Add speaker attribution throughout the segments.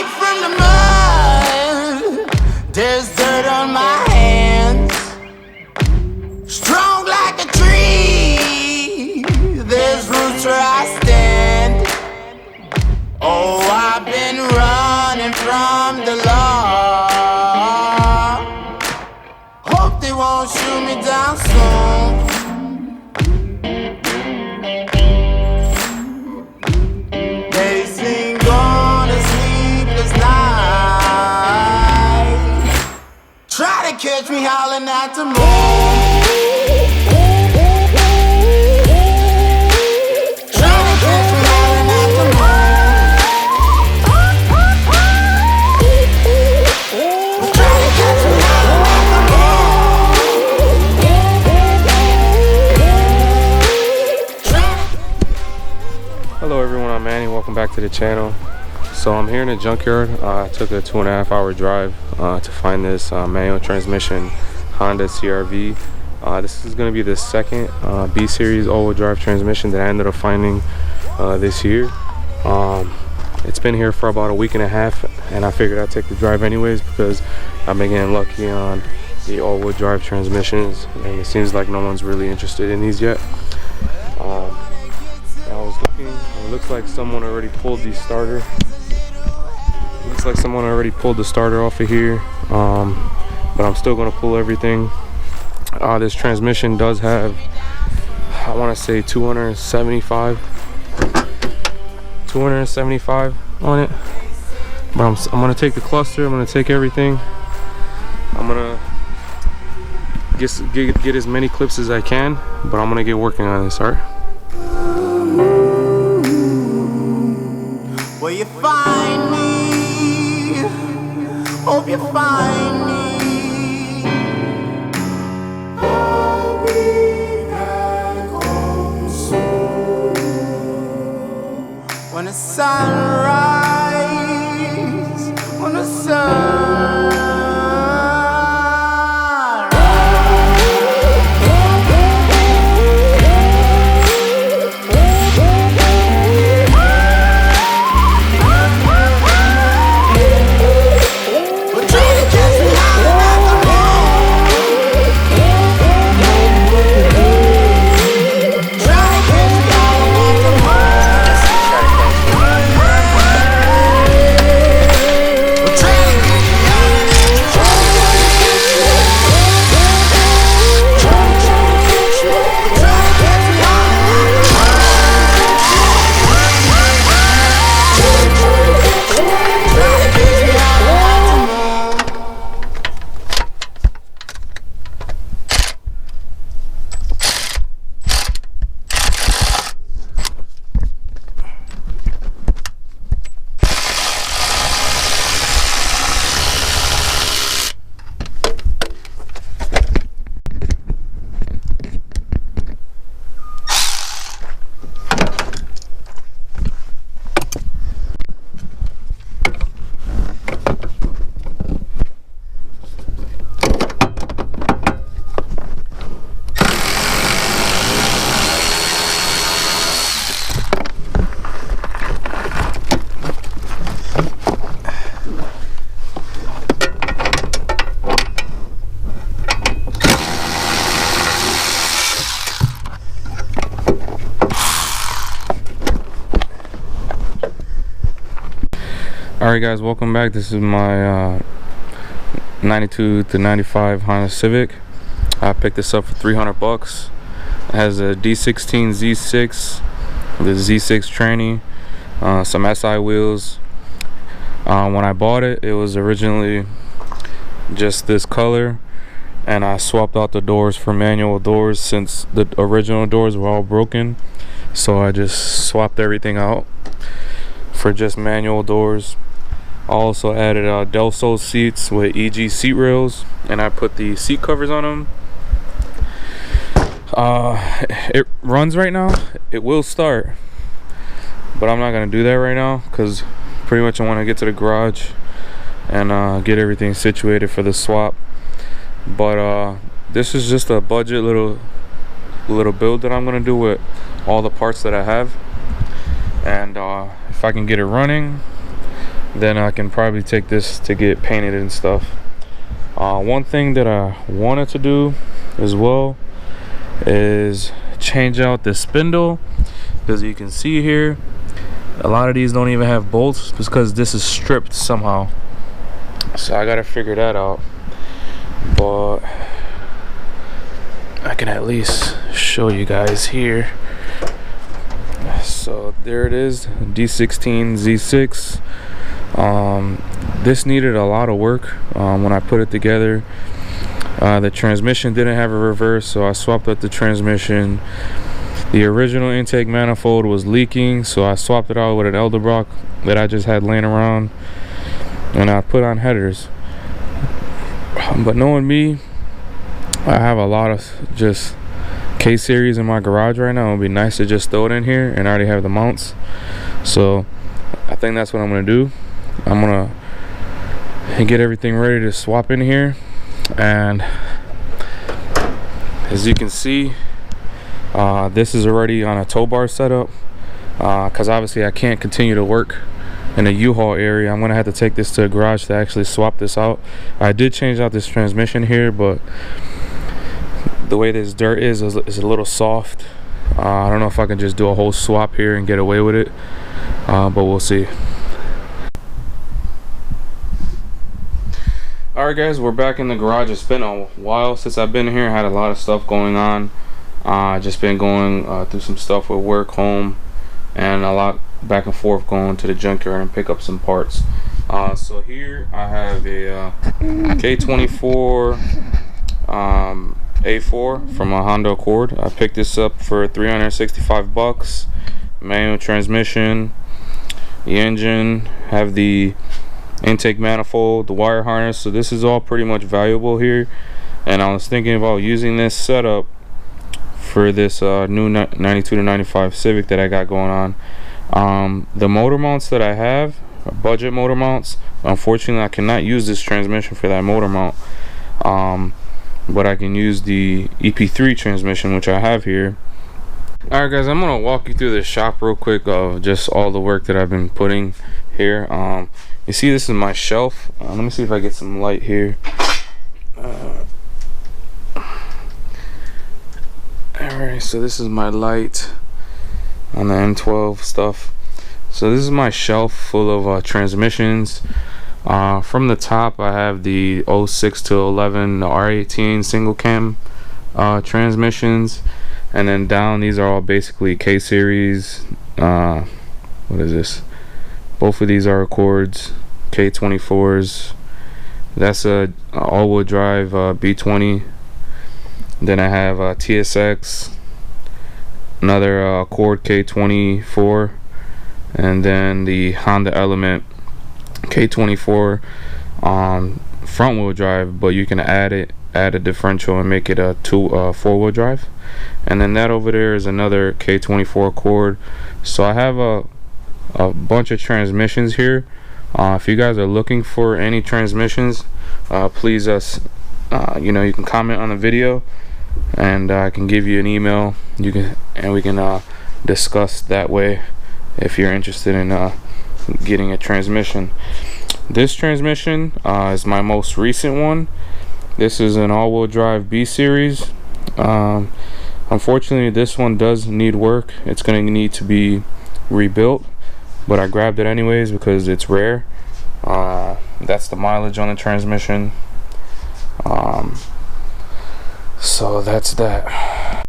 Speaker 1: Straight from the mud, there's dirt on my hands. Strong like a tree, there's roots where I stand. Oh, I've been running from the law. Hope they won't shoot me down soon. They sing on a sleepless night. Try to catch me howling at the moon.
Speaker 2: Hello everyone, I'm Manny. Welcome back to the channel. So I'm here in the junkyard. I took a 2.5 hour drive to find this manual transmission Honda CR-V. This is going to be the second B series all-wheel drive transmission that I ended up finding this year. It's been here for about a week and a half, and I figured I'd take the drive anyways because I've been getting lucky on the all-wheel drive transmissions, and it seems like no one's really interested in these yet. I was looking, and it looks like someone already pulled the starter. Looks like someone already pulled the starter off of here, but I'm still going to pull everything. This transmission does have, I want to say 275 on it, but I'm going to take the cluster, I'm going to take everything, I'm going to get as many clips as I can, but I'm going to get working on this. Alright.
Speaker 1: Will you find me? Hope you find me. I'll be back home soon. When the sunrise, when the sun.
Speaker 2: Alright guys, welcome back. This is my 92 to 95 Honda Civic. I picked this up for 300 bucks. It has a D16 Z6, the Z6 tranny, some SI wheels. When I bought it, it was originally just this color, and I swapped out the doors for manual doors since the original doors were all broken. So I just swapped everything out for just manual doors. I also added Del Sol seats with EG seat rails, and I put the seat covers on them. It runs right now. It will start, but I'm not gonna do that right now because pretty much I want to get to the garage and get everything situated for the swap. But this is just a budget little build that I'm gonna do with all the parts that I have, and if I can get it running, then I can probably take this to get painted and stuff. One thing that I wanted to do as well is change out the spindle, because you can see here a lot of these don't even have bolts because this is stripped somehow, so I gotta figure that out. But I can at least show you guys here. So there it is, D16 Z6. This needed a lot of work when I put it together. The transmission didn't have a reverse, so I swapped out the transmission. The original intake manifold was leaking, so I swapped it out with an Elderbrock that I just had laying around, and I put on headers. But knowing me, I have a lot of just K-series in my garage right now. It would be nice to just throw it in here, and I already have the mounts. So I think that's what I'm gonna do. I'm gonna get everything ready to swap in here, and as you can see, this is already on a tow bar setup, because obviously I can't continue to work in a U-Haul area. I'm gonna have to take this to a garage to actually swap this out. I did change out this transmission here, but the way this dirt is a little soft. I don't know if I can just do a whole swap here and get away with it, but we'll see. Alright guys, we're back in the garage. It's been a while since I've been here. I had a lot of stuff going on. Just been going through some stuff with work, home, and a lot back and forth going to the junkyard and pick up some parts. So here I have a K24 A4 from a Honda Accord. I picked this up for 365 bucks. Manual transmission, the engine, have the intake manifold, the wire harness. So this is all pretty much valuable here, and I was thinking about using this setup for this new 92 to 95 Civic that I got going on. The motor mounts that I have are budget motor mounts. Unfortunately, I cannot use this transmission for that motor mount, but I can use the EP3 transmission, which I have here. Alright guys, I'm gonna walk you through the shop real quick of just all the work that I've been putting here. You see, this is my shelf. Let me see if I get some light here. Alright, so this is my light on the M12 stuff. So this is my shelf full of transmissions. From the top I have the 06 to 11, the R18 single cam transmissions, and then down these are all basically K-series. What is this? Both of these are Accords, K24s. That's a all-wheel drive B20. Then I have TSX, another Accord K24, and then the Honda Element K24 front wheel drive, but you can add a differential and make it a four-wheel drive. And then that over there is another K24 Accord. So I have a bunch of transmissions here. If you guys are looking for any transmissions, please you can comment on the video, and I can give you an email. We can discuss that way if you're interested in getting a transmission. This transmission is my most recent one. This is an all-wheel drive B series. Unfortunately, this one does need work. It's going to need to be rebuilt, but I grabbed it anyways because it's rare. That's the mileage on the transmission. So that's that.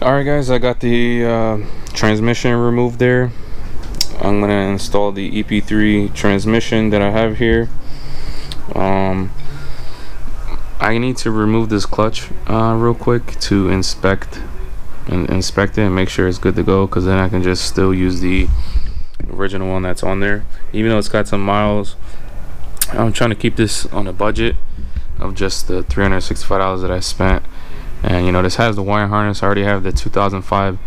Speaker 2: Alright guys, I got the transmission removed there. I'm going to install the EP3 transmission that I have here. I need to remove this clutch real quick to inspect it and make sure it's good to go, because then I can just still use the original one that's on there. Even though it's got some miles, I'm trying to keep this on a budget of just the $365 that I spent. And you know, this has the wire harness. I already have the 2005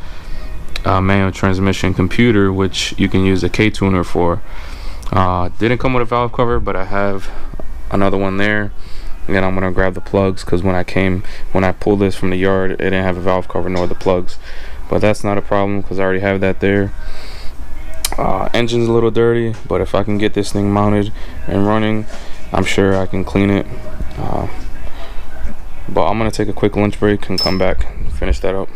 Speaker 2: manual transmission computer, which you can use a K tuner for. Didn't come with a valve cover, but I have another one there. Again, I'm gonna grab the plugs, because when I pulled this from the yard, it didn't have a valve cover nor the plugs, but that's not a problem because I already have that there. Engine's a little dirty, but if I can get this thing mounted and running, I'm sure I can clean it. But I'm gonna take a quick lunch break and come back and finish that up.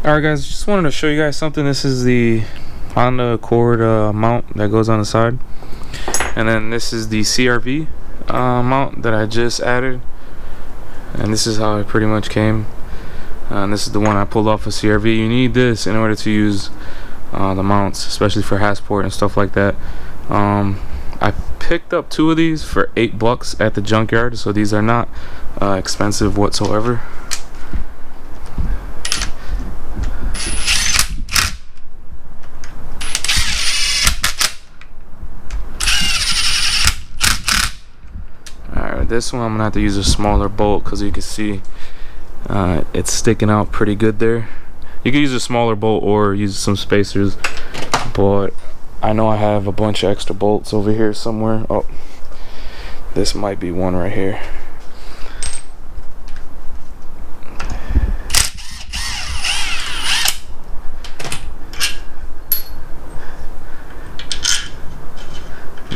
Speaker 2: Alright guys, just wanted to show you guys something. This is the Honda Accord mount that goes on the side, and then this is the CRV mount that I just added, and this is how it pretty much came. And this is the one I pulled off of CRV. You need this in order to use the mounts, especially for Hassport and stuff like that. I picked up 2 of these for $8 at the Junkyard, so these are not expensive whatsoever. Alright, this one I'm gonna have to use a smaller bolt because you can see it's sticking out pretty good there. You can use a smaller bolt or use some spacers, but I know I have a bunch of extra bolts over here somewhere. Oh, this might be one right here.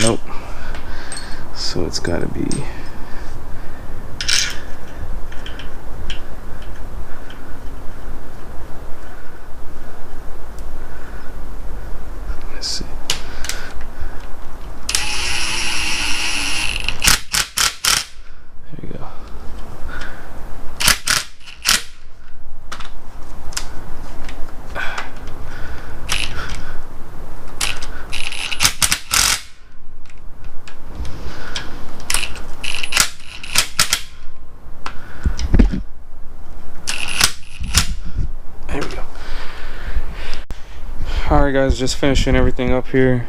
Speaker 2: Nope. So it's gotta be. Let's see. Alright guys, just finishing everything up here.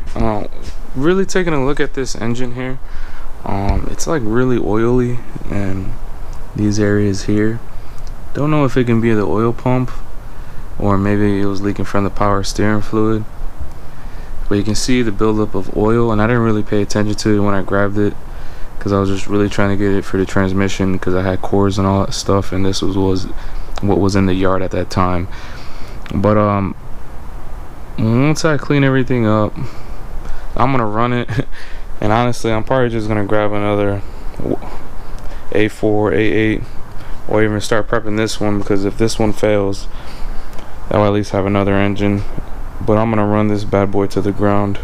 Speaker 2: Really taking a look at this engine here. It's like really oily and these areas here. Don't know if it can be the oil pump or maybe it was leaking from the power steering fluid, but you can see the buildup of oil, and I didn't really pay attention to it when I grabbed it because I was just really trying to get it for the transmission because I had cords and all that stuff, and this was what was in the yard at that time. But once I clean everything up, I'm gonna run it and honestly I'm probably just gonna grab another A4, A8, or even start prepping this one, because if this one fails, I'll at least have another engine. But I'm gonna run this bad boy to the ground.